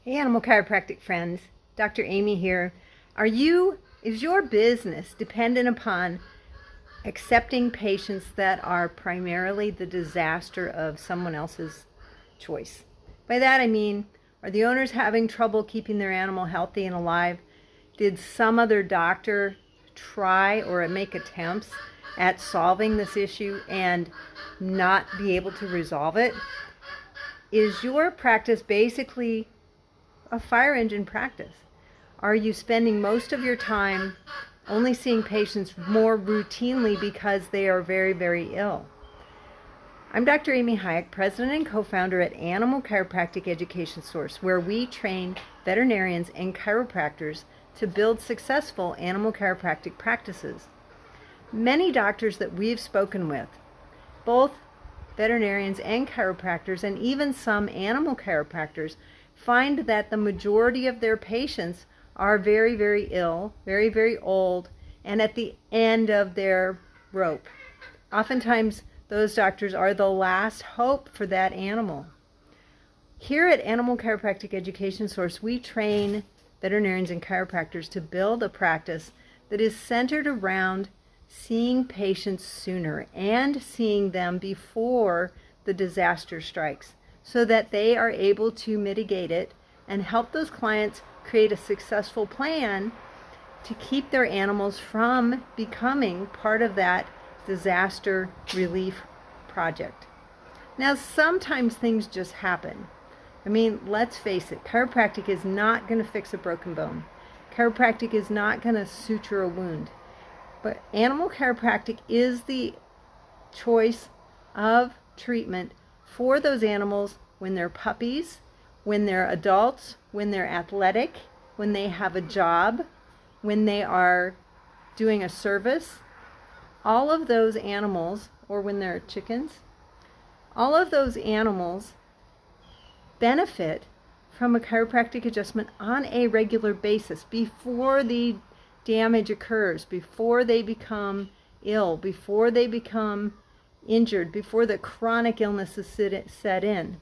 Hey, animal chiropractic friends, Dr. Amy here. Is your business dependent upon accepting patients that are primarily the disaster of someone else's choice? By that I mean, are the owners having trouble keeping their animal healthy and alive? Did some other doctor try or make attempts at solving this issue and not be able to resolve it? Is your practice basically a fire engine practice? Are you spending most of your time only seeing patients more routinely because they are very, very ill? I'm Dr. Amy Hayek, president and co-founder at Animal Chiropractic Education Source, where we train veterinarians and chiropractors to build successful animal chiropractic practices. Many doctors that we've spoken with, both veterinarians and chiropractors, and even some animal chiropractors, find that the majority of their patients are very, very ill, very, very old, and at the end of their rope. Oftentimes, those doctors are the last hope for that animal. Here at Animal Chiropractic Education Source, we train veterinarians and chiropractors to build a practice that is centered around seeing patients sooner and seeing them before the disaster strikes, so that they are able to mitigate it and help those clients create a successful plan to keep their animals from becoming part of that disaster relief project. Now, sometimes things just happen. I mean, let's face it, chiropractic is not going to fix a broken bone. Chiropractic is not going to suture a wound. But animal chiropractic is the choice of treatment for those animals when they're puppies, when they're adults, when they're athletic, when they have a job, when they are doing a service. All of those animals, or when they're chickens, all of those animals benefit from a chiropractic adjustment on a regular basis before the damage occurs, before they become ill, before they become injured, before the chronic illnesses set in.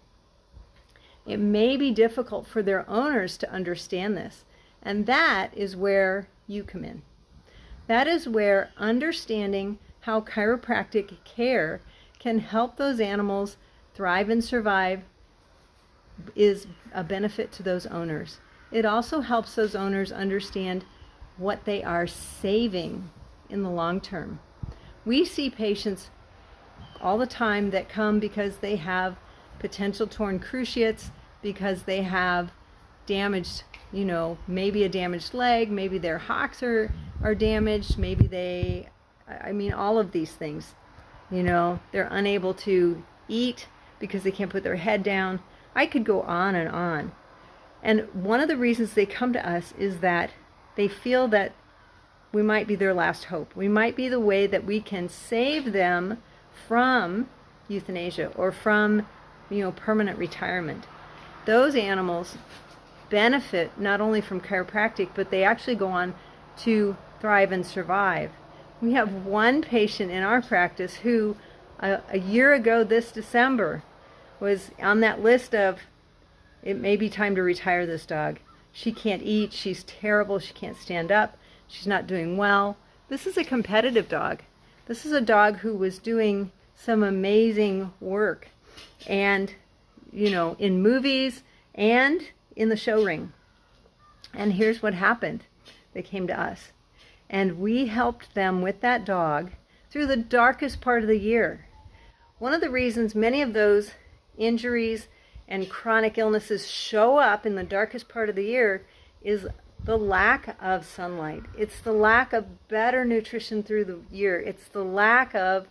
It may be difficult for their owners to understand this, and that is where you come in. That is where understanding how chiropractic care can help those animals thrive and survive is a benefit to those owners. It also helps those owners understand what they are saving in the long term. We see patients all the time that come because they have potential torn cruciates, because they have damaged, maybe a damaged leg, maybe their hocks are damaged, maybe all of these things. They're unable to eat because they can't put their head down. I could go on and on. And one of the reasons they come to us is that they feel that we might be their last hope. We might be the way that we can save them from euthanasia or from, permanent retirement. Those animals benefit not only from chiropractic, but they actually go on to thrive and survive. We have one patient in our practice who a year ago this December was on that list of, it may be time to retire this dog. She can't eat, she's terrible, she can't stand up, she's not doing well. This is a competitive dog. This is a dog who was doing some amazing work, and in movies and in the show ring. And here's what happened. They came to us, and we helped them with that dog through the darkest part of the year. One of the reasons many of those injuries and chronic illnesses show up in the darkest part of the year is the lack of sunlight. It's the lack of better nutrition through the year. It's the lack of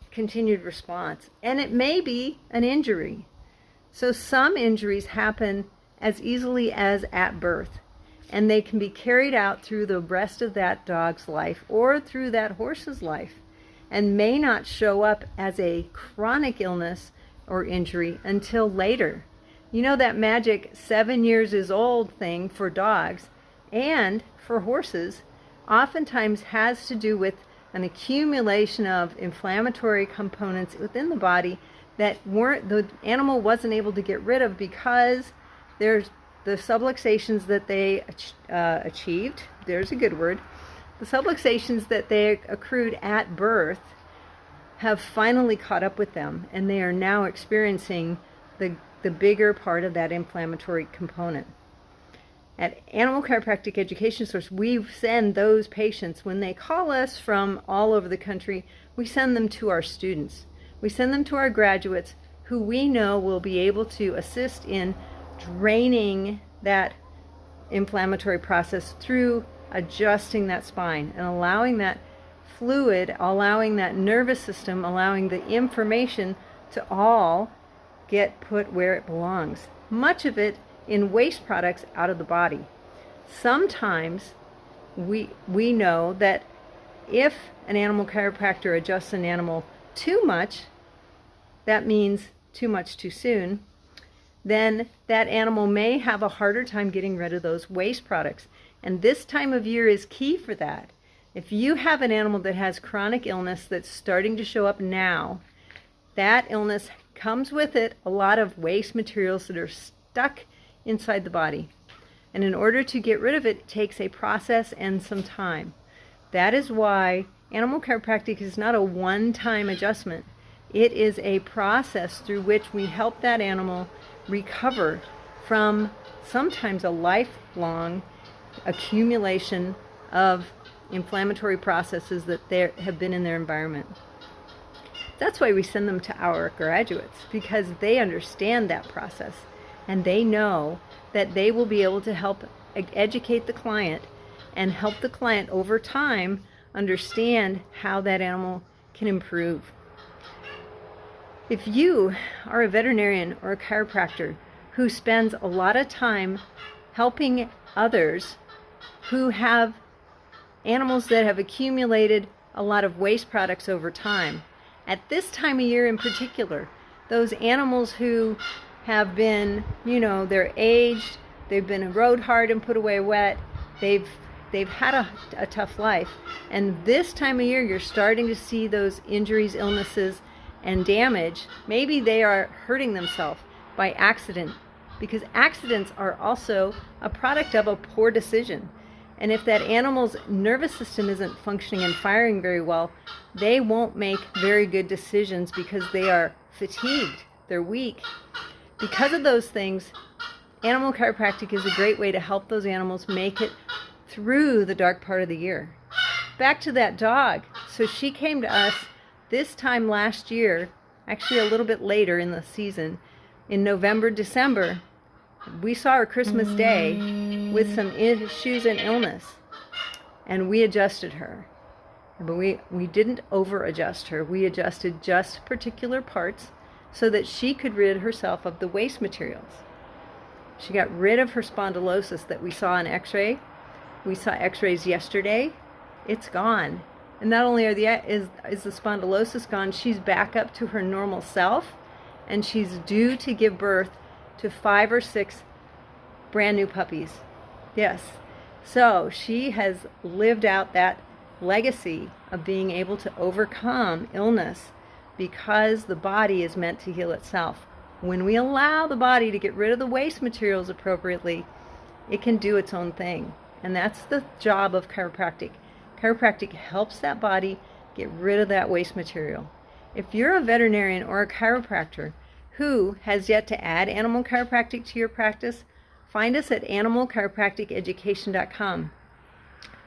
continued response. And it may be an injury. So some injuries happen as easily as at birth, and they can be carried out through the rest of that dog's life or through that horse's life, and may not show up as a chronic illness or injury until later. That magic 7 years is old thing for dogs and for horses oftentimes has to do with an accumulation of inflammatory components within the body that the animal wasn't able to get rid of because there's the subluxations that they achieved. There's a good word. The subluxations that they accrued at birth have finally caught up with them, and they are now experiencing the bigger part of that inflammatory component. At Animal Chiropractic Education Source, we send those patients, when they call us from all over the country, we send them to our students. We send them to our graduates who we know will be able to assist in draining that inflammatory process through adjusting that spine and allowing that fluid, allowing that nervous system, allowing the information to all get put where it belongs. Much of it in waste products out of the body. Sometimes we know that if an animal chiropractor adjusts an animal too much, that means too much too soon, then that animal may have a harder time getting rid of those waste products. And this time of year is key for that. If you have an animal that has chronic illness that's starting to show up now, that illness comes with it a lot of waste materials that are stuck inside the body. And in order to get rid of it, it takes a process and some time. That is why animal chiropractic is not a one-time adjustment. It is a process through which we help that animal recover from sometimes a lifelong accumulation of inflammatory processes that have been in their environment. That's why we send them to our graduates, because they understand that process and they know that they will be able to help educate the client and help the client over time understand how that animal can improve. If you are a veterinarian or a chiropractor who spends a lot of time helping others who have animals that have accumulated a lot of waste products over time, at this time of year in particular, those animals who have been, they're aged, they've been rode hard and put away wet, they've had a tough life, and this time of year you're starting to see those injuries, illnesses, and damage. Maybe they are hurting themselves by accident, because accidents are also a product of a poor decision. And if that animal's nervous system isn't functioning and firing very well, they won't make very good decisions because they are fatigued, they're weak. Because of those things, animal chiropractic is a great way to help those animals make it through the dark part of the year. Back to that dog. So she came to us this time last year, actually a little bit later in the season, in November, December. We saw her Christmas Day with some issues and illness, and we adjusted her. But we didn't over adjust her. We adjusted just particular parts so that she could rid herself of the waste materials. She got rid of her spondylosis that we saw in x-ray. We saw x-rays yesterday. It's gone. And not only is the spondylosis gone, she's back up to her normal self, and she's due to give birth to 5 or 6 brand new puppies. Yes. So she has lived out that legacy of being able to overcome illness, because the body is meant to heal itself. When we allow the body to get rid of the waste materials appropriately, it can do its own thing. And that's the job of chiropractic. Chiropractic helps that body get rid of that waste material. If you're a veterinarian or a chiropractor who has yet to add animal chiropractic to your practice, find us at animalchiropracticeducation.com.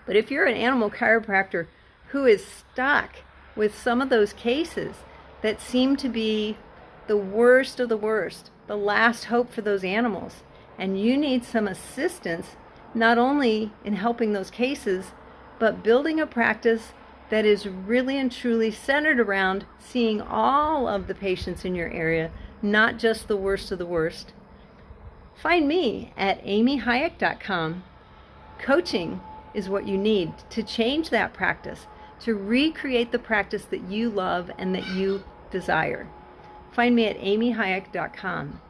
But if you're an animal chiropractor who is stuck with some of those cases that seem to be the worst of the worst, the last hope for those animals, and you need some assistance not only in helping those cases, but building a practice that is really and truly centered around seeing all of the patients in your area, not just the worst of the worst, find me at amyhayek.com. Coaching is what you need to change that practice, to recreate the practice that you love and that you desire. Find me at amyhayek.com.